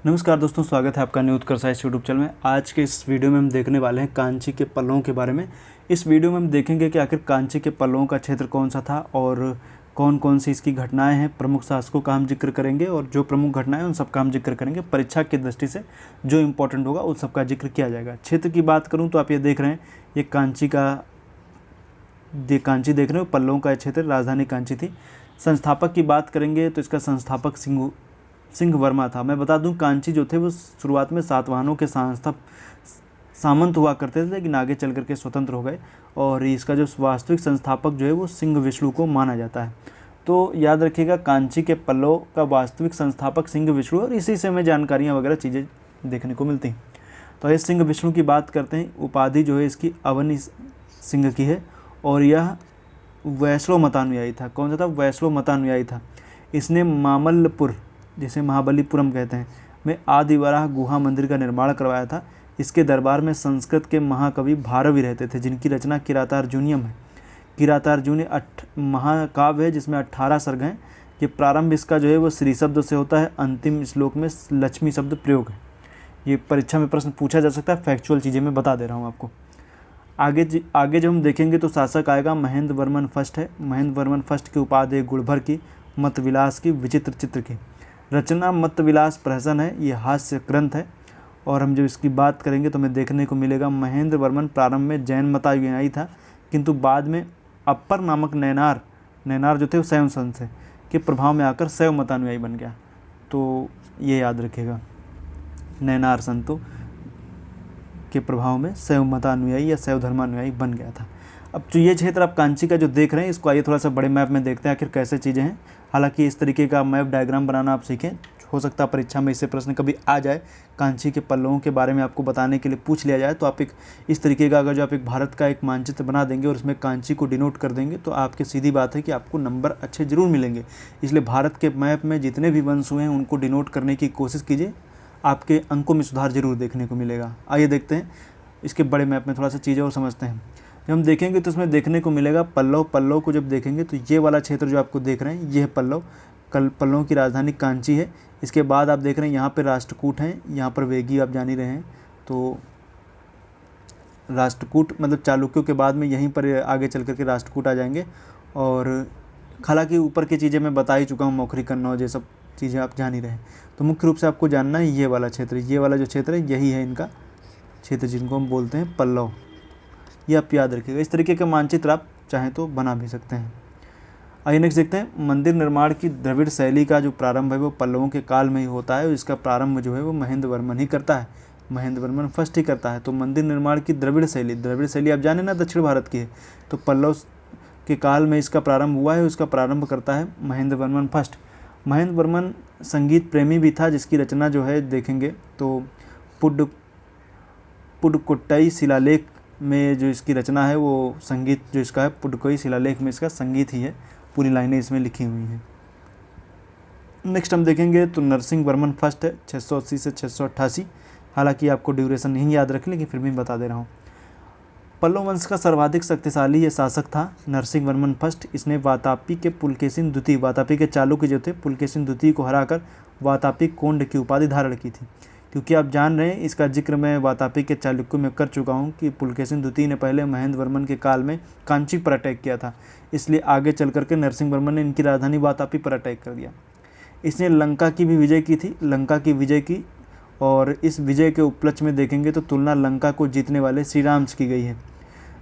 नमस्कार दोस्तों, स्वागत है आपका न्यू उत्कर्ष यूट्यूब चैनल में। आज के इस वीडियो में हम देखने वाले हैं कांची के पल्लवों के बारे में। इस वीडियो में हम देखेंगे कि आखिर कांची के पल्लवों का क्षेत्र कौन सा था और कौन कौन सी इसकी घटनाएं हैं। प्रमुख शासकों का हम जिक्र करेंगे और जो प्रमुख घटनाएं उन सब का हम जिक्र करेंगे। परीक्षा की दृष्टि से जो इंपॉर्टेंट होगा उन सब का जिक्र किया जाएगा। क्षेत्र की बात करूँ तो आप ये देख रहे हैं, ये कांची देख रहे हो, पल्लवों का क्षेत्र, राजधानी कांची थी। संस्थापक की बात करेंगे तो इसका संस्थापक सिंह वर्मा था। मैं बता दूं, कांची जो थे वो शुरुआत में सातवाहनों के सामंत हुआ करते थे, लेकिन आगे चल करके स्वतंत्र हो गए और इसका जो वास्तविक संस्थापक जो है वो सिंह विष्णु को माना जाता है। तो याद रखिएगा, कांची के पल्लव का वास्तविक संस्थापक सिंह विष्णु, और इसी से हमें जानकारियाँ वगैरह चीज़ें देखने को मिलती हैं। तो ये सिंह विष्णु की बात करते हैं। उपाधि जो है इसकी अवनी सिंह की है और यह वैष्णव मतानुयायी था। कौन सा था? वैष्णव मतानुयायी था। इसने मामल्लपुर, जिसे महाबलीपुरम कहते हैं, में आदिवराह गुहा मंदिर का निर्माण करवाया था। इसके दरबार में संस्कृत के महाकवि भारवी रहते थे, जिनकी रचना किरातार्जुनीयम है। किरातार्जुनी महाकाव्य है जिसमें 18 सर्ग हैं। ये प्रारंभ इसका जो है वो श्री शब्द से होता है, अंतिम श्लोक में लक्ष्मी शब्द प्रयोग है। ये परीक्षा में प्रश्न पूछा जा सकता है, फैक्चुअल चीज़ें मैं बता दे रहा हूँ आपको। आगे जब हम देखेंगे तो शासक आएगा महेंद्र वर्मन फर्स्ट है। महेंद्र वर्मन फर्स्ट की उपाधि गुणभर की, मत विलास की, विचित्र चित्र की। रचना मत विलास प्रहसन है, ये हास्य ग्रंथ है। और हम जब इसकी बात करेंगे तो हमें देखने को मिलेगा महेंद्र वर्मन प्रारंभ में जैन मतानुयायी था, किंतु बाद में अपर नामक नैनार जो थे वो शैव संत से के प्रभाव में आकर शैव मतानुयायी बन गया। तो ये याद रखिएगा, नैनार संतों के प्रभाव में शैव मतानुयायी या शैव धर्मानुयायी बन गया था। अब जो ये क्षेत्र आप कांची का जो देख रहे हैं, इसको आइए थोड़ा सा बड़े मैप में देखते हैं आखिर कैसे चीज़ें हैं। हालांकि इस तरीके का मैप डायग्राम बनाना आप सीखें, हो सकता है परीक्षा में इससे प्रश्न कभी आ जाए। कांची के पल्लवों के बारे में आपको बताने के लिए पूछ लिया जाए तो आप एक इस तरीके का अगर जो आप एक भारत का एक मानचित्र बना देंगे और उसमें कांची को डिनोट कर देंगे तो आपकी सीधी बात है कि आपको नंबर अच्छे जरूर मिलेंगे। इसलिए भारत के मैप में जितने भी वंश हुए हैं उनको डिनोट करने की कोशिश कीजिए, आपके अंकों में सुधार जरूर देखने को मिलेगा। आइए देखते हैं इसके बड़े मैप में थोड़ा सा चीज़ें और समझते हैं। जब हम देखेंगे तो उसमें देखने को मिलेगा पल्लव को जब देखेंगे तो ये वाला क्षेत्र जो आपको देख रहे हैं ये है पल्लवों की राजधानी कांची है। इसके बाद आप देख रहे हैं यहाँ पे राष्ट्रकूट हैं, यहाँ पर वेगी आप जान ही रहे हैं। तो राष्ट्रकूट मतलब चालुक्यों के बाद में यहीं पर आगे चल करके राष्ट्रकूट आ जाएंगे। और हालांकि ऊपर की चीज़ें मैं बता ही चुका हूँ, मौखरी कन्नौज, ये सब चीज़ें आप जान ही रहे हैं। तो मुख्य रूप से आपको जानना है ये वाला क्षेत्र, ये वाला जो क्षेत्र है यही है इनका क्षेत्र, जिनको हम बोलते हैं पल्लव। ये आप याद रखिएगा। इस तरीके का मानचित्र आप चाहें तो बना भी सकते हैं। आइए नेक्स्ट देखते हैं। मंदिर निर्माण की द्रविड़ शैली का जो प्रारंभ है वो पल्लवों के काल में ही होता है और इसका प्रारंभ जो है वो महेंद्र वर्मन ही करता है, महेंद्र वर्मन फर्स्ट ही करता है। तो मंदिर निर्माण की द्रविड़ शैली आप जाने ना दक्षिण भारत की है, तो पल्लव के काल में इसका प्रारंभ हुआ है। उसका प्रारंभ करता है महेंद्र वर्मन फर्स्ट। महेंद्र वर्मन संगीत प्रेमी भी था, जिसकी रचना जो है देखेंगे तो पुडकोट्टई शिलालेख में जो इसकी रचना है वो संगीत जो इसका है, पुडकोई शिलालेख में इसका संगीत ही है, पूरी लाइनें इसमें लिखी हुई हैं। नेक्स्ट हम देखेंगे तो नरसिंह वर्मन फर्स्ट है, 680 से 688। हालांकि आपको ड्यूरेशन नहीं याद रखें, लेकिन फिर भी बता दे रहा हूँ। पल्लव वंश का सर्वाधिक शक्तिशाली ये शासक था नरसिंह वर्मन फर्स्ट। इसने वातापी के पुलकेशिन द्वितीय, वातापी के चालुक्य जो थे पुलकेशिन द्वितीय को हराकर वातापी कोंड की उपाधि धारण की थी। क्योंकि आप जान रहे हैं, इसका जिक्र मैं वातापी के चालुक्यों में कर चुका हूं कि पुलकेशिन द्वितीय ने पहले महेंद्र वर्मन के काल में कांची पर अटैक किया था, इसलिए आगे चल करके नरसिंह वर्मन ने इनकी राजधानी वातापी पर अटैक कर दिया। इसने लंका की भी विजय की थी, लंका की विजय की, और इस विजय के उपलक्ष्य में देखेंगे तो तुलना लंका को जीतने वाले श्री राम से की गई है।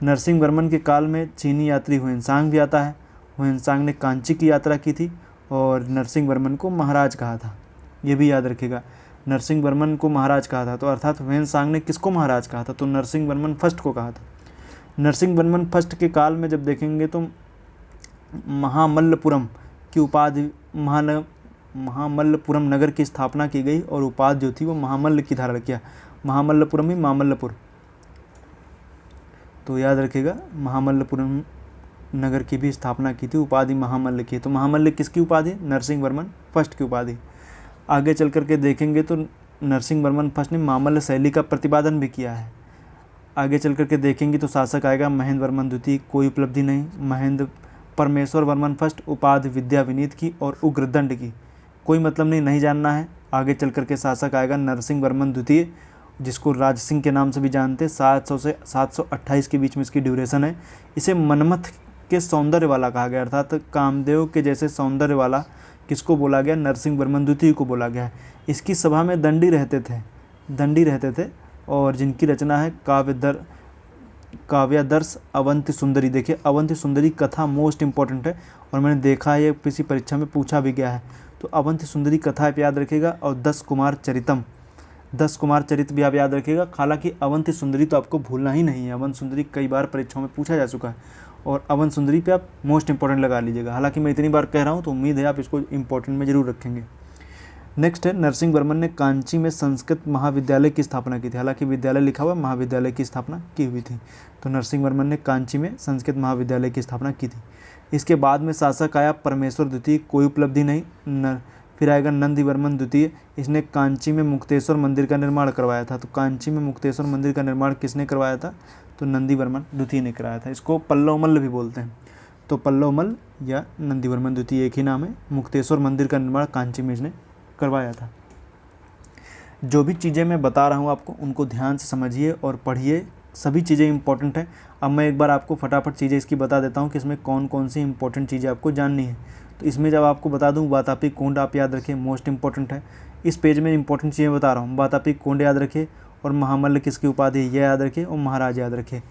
नरसिंह वर्मन के काल में चीनी यात्री हुएनसांग भी आता है। हुएनसांग ने कांची की यात्रा की थी और नरसिंह वर्मन को महाराज कहा था, ये भी याद रखिएगा। नरसिंह वर्मन को महाराज कहा था, तो अर्थात हुएनसांग ने किसको महाराज कहा था? तो नरसिंह वर्मन फर्स्ट को कहा था। नरसिंह वर्मन फर्स्ट के काल में जब देखेंगे तो महामल्लपुरम की उपाधि, महामल्लपुरम नगर की स्थापना की गई और उपाधि जो थी वो महामल्ल की धारण किया। महामल्लपुरम ही मामल्लपुर, तो याद रखिएगा, महामल्लपुरम नगर की भी स्थापना की थी, उपाधि महामल्ल की। तो महामल्ल किसकी उपाधि? नरसिंह वर्मन फर्स्ट की उपाधि। आगे चल करके देखेंगे तो नरसिंह वर्मन फर्स्ट ने मामल्ल शैली का प्रतिपादन भी किया है। आगे चल करके देखेंगे तो शासक आएगा महेंद्र वर्मन द्वितीय, कोई उपलब्धि नहीं। महेंद्र परमेश्वर वर्मन फर्स्ट, उपाधि विद्या विनीत की और उग्रदंड की, कोई मतलब नहीं जानना है। आगे चल करके शासक आएगा नरसिंह वर्मन द्वितीय, जिसको राज सिंह के नाम से भी जानते हैं। 700 से 728 के बीच में इसकी ड्यूरेशन है। इसे मनमथ के सौंदर्य वाला कहा गया, अर्थात कामदेव के जैसे सौंदर्य वाला किसको बोला गया? नरसिंह वर्मन द्वितीय को बोला गया है। इसकी सभा में दंडी रहते थे और जिनकी रचना है काव्यादर्श अवंति सुंदरी। देखिए अवंति सुंदरी कथा मोस्ट इंपॉर्टेंट है और मैंने देखा है ये किसी परीक्षा में पूछा भी गया है। तो अवंति सुंदरी कथा आप याद रखिएगा और 10 कुमार चरित भी आप याद रखिएगा। हालांकि अवंति सुंदरी तो आपको भूलना ही नहीं है, अवंति सुंदरी कई बार परीक्षाओं में पूछा जा चुका है और अवंति सुंदरी पे आप मोस्ट इंपॉर्टेंट लगा लीजिएगा। हालांकि मैं इतनी बार कह रहा हूँ तो उम्मीद है आप इसको इंपॉर्टेंट में जरूर रखेंगे। नेक्स्ट है नरसिंह वर्मन ने कांची में संस्कृत महाविद्यालय की स्थापना की थी। हालांकि विद्यालय लिखा हुआ, महाविद्यालय की स्थापना की हुई थी। तो नरसिंह वर्मन ने कांची में संस्कृत महाविद्यालय की स्थापना की थी। इसके बाद में शासक आया परमेश्वर द्वितीय, कोई उपलब्धि नहीं। फिर आएगा नंदी वर्मन द्वितीय, इसने कांची में मुक्तेश्वर मंदिर का निर्माण करवाया था। तो कांची में मुक्तेश्वर मंदिर का निर्माण किसने करवाया था? तो नंदी वर्मन द्वितीय ने कराया था। इसको पल्लव मल्ल भी बोलते हैं। तो पल्लव मल्ल या नंदी वर्मन द्वितीय एक ही नाम है। मुक्तेश्वर मंदिर का निर्माण कांची में इसने करवाया था। जो भी चीज़ें मैं बता रहा हूँ आपको उनको ध्यान से समझिए और पढ़िए, सभी चीज़ें इंपॉर्टेंट हैं। अब मैं एक बार आपको फटाफट चीज़ें इसकी बता देता हूँ कि इसमें कौन कौन सी इंपॉर्टेंट चीज़ें आपको जाननी है। तो इसमें जब आपको बता दूँ वातापी कुंड आप याद रखिए, मोस्ट इंपॉर्टेंट है। इस पेज में इंपॉर्टेंट चीज़ें बता रहा हूँ, वातापी कुंड याद रखिए और महामल्ल किसकी उपाधि है ये याद रखिए और महाराज याद रखिए।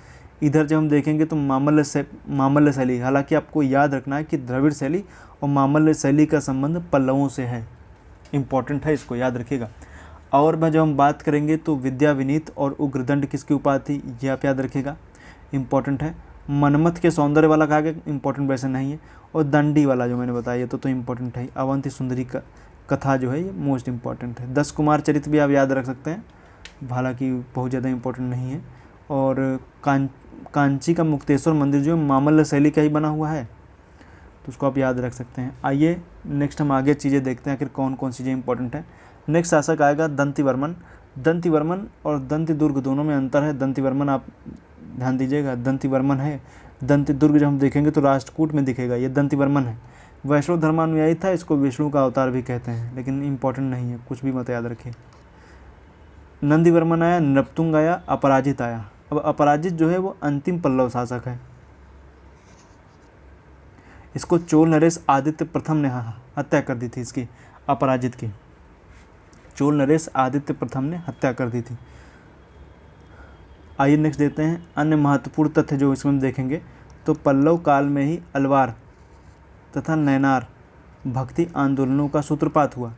इधर जब हम देखेंगे तो मामल्य शैली, हालांकि आपको याद रखना है कि द्रविड़ शैली और मामल्य शैली का संबंध पल्लवों से है, इंपॉर्टेंट है, इसको याद रखिएगा। और जब हम बात करेंगे तो विद्या विनीत और उग्रदंड किसकी उपाधि ये आप याद रखिएगा, इंपॉर्टेंट है। मनमथ के सौंदर्य वाला कहा गया, इंपॉर्टेंट वैसे नहीं है। और दंडी वाला जो मैंने बताया तो इंपॉर्टेंट है। अवंति सुंदरी का कथा जो है ये मोस्ट इंपॉर्टेंट है। 10 कुमार चरित भी आप याद रख सकते हैं, हालांकि बहुत ज़्यादा इंपॉर्टेंट नहीं है। और कांची का मुक्तेश्वर मंदिर जो मामल्य शैली का ही बना हुआ है तो उसको आप याद रख सकते हैं। आइए नेक्स्ट हम आगे चीज़ें देखते हैं आखिर कौन कौन सी चीज़ें इंपॉर्टेंट है। नेक्स्ट शासक आएगा दंतिवर्मन और दंतिदुर्ग दोनों में अंतर है। दंतिवर्मन आप ध्यान दीजिएगा, दंतिवर्मन है। दंतिदुर्ग जब हम देखेंगे तो राष्ट्रकूट में दिखेगा, ये दंतिवर्मन है। वैष्णव धर्मानुयायी था, इसको विष्णु का अवतार भी कहते हैं, लेकिन इंपॉर्टेंट नहीं है, कुछ भी मत याद रखिए। नंदीवर्मन आया, नृपतुंग आया, अपराजित आया। अब अपराजित जो है वो अंतिम पल्लव शासक है। इसको चोल नरेश आदित्य प्रथम ने हत्या कर दी थी, इसकी अपराजित की चोल नरेश आदित्य प्रथम ने हत्या कर दी थी। आइए नेक्स्ट देते हैं अन्य महत्वपूर्ण तथ्य जो इसमें हम देखेंगे। तो पल्लव काल में ही अलवार तथा नैनार भक्ति आंदोलनों का सूत्रपात हुआ।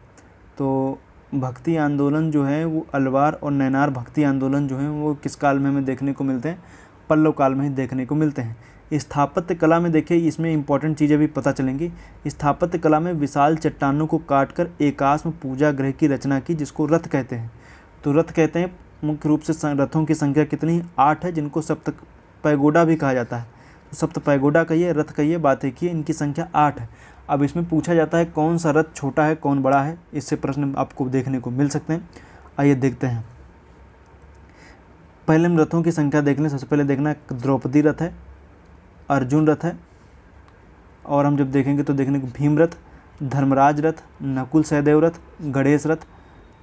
तो भक्ति आंदोलन जो है वो अलवार और नैनार भक्ति आंदोलन जो है वो किस काल में हमें देखने को मिलते हैं? पल्लव काल में ही देखने को मिलते हैं। स्थापत्य कला में देखिए, इसमें इंपॉर्टेंट चीज़ें भी पता चलेंगी। स्थापत्य कला में विशाल चट्टानों को काटकर एकाश्म पूजा गृह की रचना की, जिसको रथ कहते हैं। तो रथ कहते हैं मुख्य रूप से रथों की संख्या कितनी? 8 है, जिनको सप्त पैगोडा भी कहा जाता है। तो सप्त पैगोडा कहिए, रथ कहिए, बात एक ही, इनकी संख्या 8 है। अब इसमें पूछा जाता है कौन सा रथ छोटा है कौन बड़ा है, इससे प्रश्न आपको देखने को मिल सकते हैं। आइए देखते हैं। पहले हम रथों की संख्या देख लें। सबसे पहले देखना है द्रौपदी रथ है, अर्जुन रथ है, और हम जब देखेंगे तो देखने को भीम रथ, धर्मराज रथ, नकुल सहदेव रथ, गणेश रथ,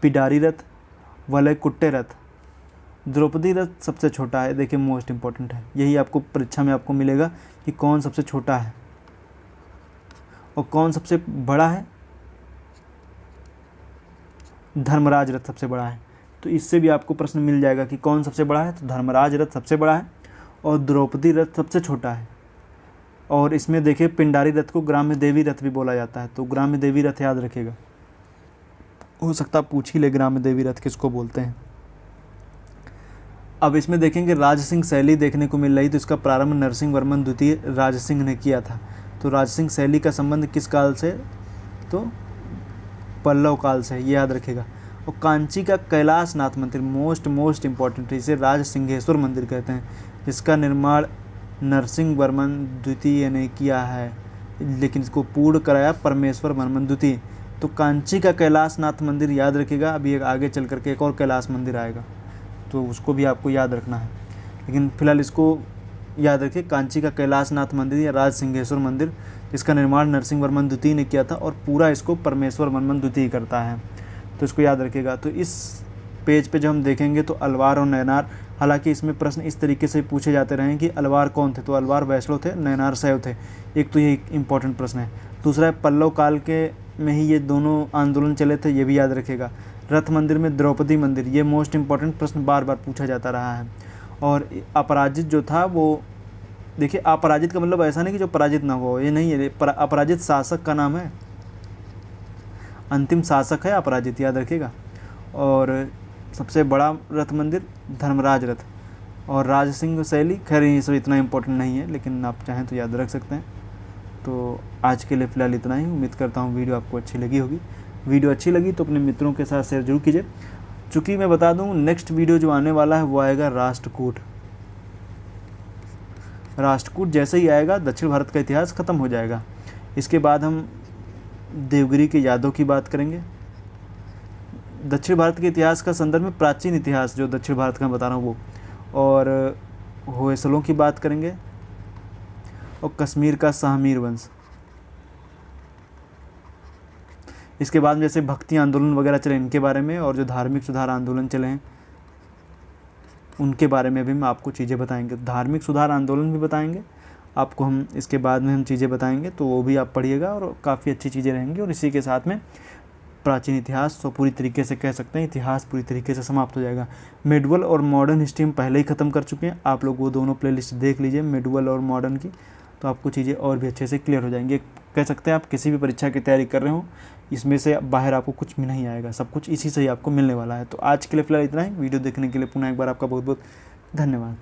पिडारी रथ, वलयकुट्टे रथ। द्रौपदी रथ सबसे छोटा है, देखिए मोस्ट इंपॉर्टेंट है, यही आपको परीक्षा में आपको मिलेगा कि कौन सबसे छोटा है और कौन सबसे बड़ा है। धर्मराज रथ सबसे बड़ा है, तो इससे भी आपको प्रश्न मिल जाएगा कि कौन सबसे बड़ा है। तो धर्मराज रथ सबसे बड़ा है और द्रौपदी रथ सबसे छोटा है। और इसमें देखिए पिंडारी रथ को ग्राम्य देवी रथ भी बोला जाता है, तो ग्राम्य देवी रथ याद रखेगा, हो सकता पूछ ही ले ग्राम्य देवी रथ किसको बोलते हैं। अब इसमें देखेंगे राज सिंह शैली देखने को मिल रही, तो इसका प्रारंभ नरसिंह वर्मन द्वितीय राज सिंह ने किया था। तो राज सिंह शैली का संबंध किस काल से? तो पल्लव काल से, ये याद रखेगा। और कांची का कैलाशनाथ मंदिर मोस्ट इंपॉर्टेंट है, इसे राज सिंहेश्वर मंदिर कहते हैं, जिसका निर्माण नरसिंह वर्मन द्वितीय ने किया है, लेकिन इसको पूर्ण कराया परमेश्वर वर्मन द्वितीय। तो कांची का कैलाशनाथ मंदिर याद रखिएगा। अभी एक आगे चल करके एक और कैलाश मंदिर आएगा, तो उसको भी आपको याद रखना है, लेकिन फिलहाल इसको याद रखिए। कांची का कैलाशनाथ मंदिर या राज सिंहेश्वर मंदिर, जिसका निर्माण नरसिंह वर्मन द्वितीय ने किया था और पूरा इसको परमेश्वर वर्मन द्वितीय करता है। तो इसको याद रखिएगा। तो इस पेज पे जब हम देखेंगे तो अलवार और नैनार, हालांकि इसमें प्रश्न इस तरीके से पूछे जाते रहे हैं कि अलवार कौन थे, तो अलवार वैष्णव थे, नैनार शैव थे। एक तो ये इंपॉर्टेंट प्रश्न है। दूसरा है पल्लव काल के में ही ये दोनों आंदोलन चले थे, ये भी याद रखिएगा। रथ मंदिर में द्रौपदी मंदिर, ये मोस्ट इंपॉर्टेंट प्रश्न बार बार पूछा जाता रहा है। और अपराजित जो था वो, देखिए अपराजित का मतलब ऐसा नहीं कि जो पराजित ना हो, ये नहीं है। अपराजित शासक का नाम है, अंतिम शासक है अपराजित, याद रखिएगा। और सबसे बड़ा रथ मंदिर धर्मराज रथ, और राजसिंह शैली, खैर ये सब इतना इंपॉर्टेंट नहीं है, लेकिन आप चाहें तो याद रख सकते हैं। तो आज के लिए फ़िलहाल इतना ही। उम्मीद करता हूँ वीडियो आपको अच्छी लगी होगी। वीडियो अच्छी लगी तो अपने मित्रों के साथ शेयर जरूर कीजिए। चूँकि मैं बता दूँ नेक्स्ट वीडियो जो आने वाला है वो आएगा राष्ट्रकूट। राष्ट्रकूट जैसे ही आएगा दक्षिण भारत का इतिहास ख़त्म हो जाएगा। इसके बाद हम देवगिरी के यादव की बात करेंगे। दक्षिण भारत के इतिहास का संदर्भ में प्राचीन इतिहास जो दक्षिण भारत का मैं बता रहा हूँ वो, और होयसलों की बात करेंगे, और कश्मीर का शाहमीर वंश। इसके बाद जैसे भक्ति आंदोलन वगैरह चले इनके बारे में, और जो धार्मिक सुधार आंदोलन चले हैं उनके बारे में भी हम आपको चीज़ें बताएंगे। धार्मिक सुधार आंदोलन भी बताएंगे आपको हम, इसके बाद में हम चीज़ें बताएंगे, तो वो भी आप पढ़िएगा और काफ़ी अच्छी चीज़ें रहेंगी। और इसी के साथ में प्राचीन इतिहास तो पूरी तरीके से कह सकते हैं इतिहास पूरी तरीके से समाप्त हो जाएगा। मेडुअल और मॉडर्न हिस्ट्री हम पहले ही ख़त्म कर चुके हैं, आप लोग वो दोनों प्लेलिस्ट देख लीजिए मेडुअल और मॉडर्न की, तो आपको चीज़ें और भी अच्छे से क्लियर हो जाएंगी। कह सकते हैं आप किसी भी परीक्षा की तैयारी कर रहे हो, इसमें से बाहर आपको कुछ भी नहीं आएगा, सब कुछ इसी से ही आपको मिलने वाला है। तो आज के लिए फ़िलहाल इतना ही। वीडियो देखने के लिए पुनः एक बार आपका बहुत बहुत धन्यवाद।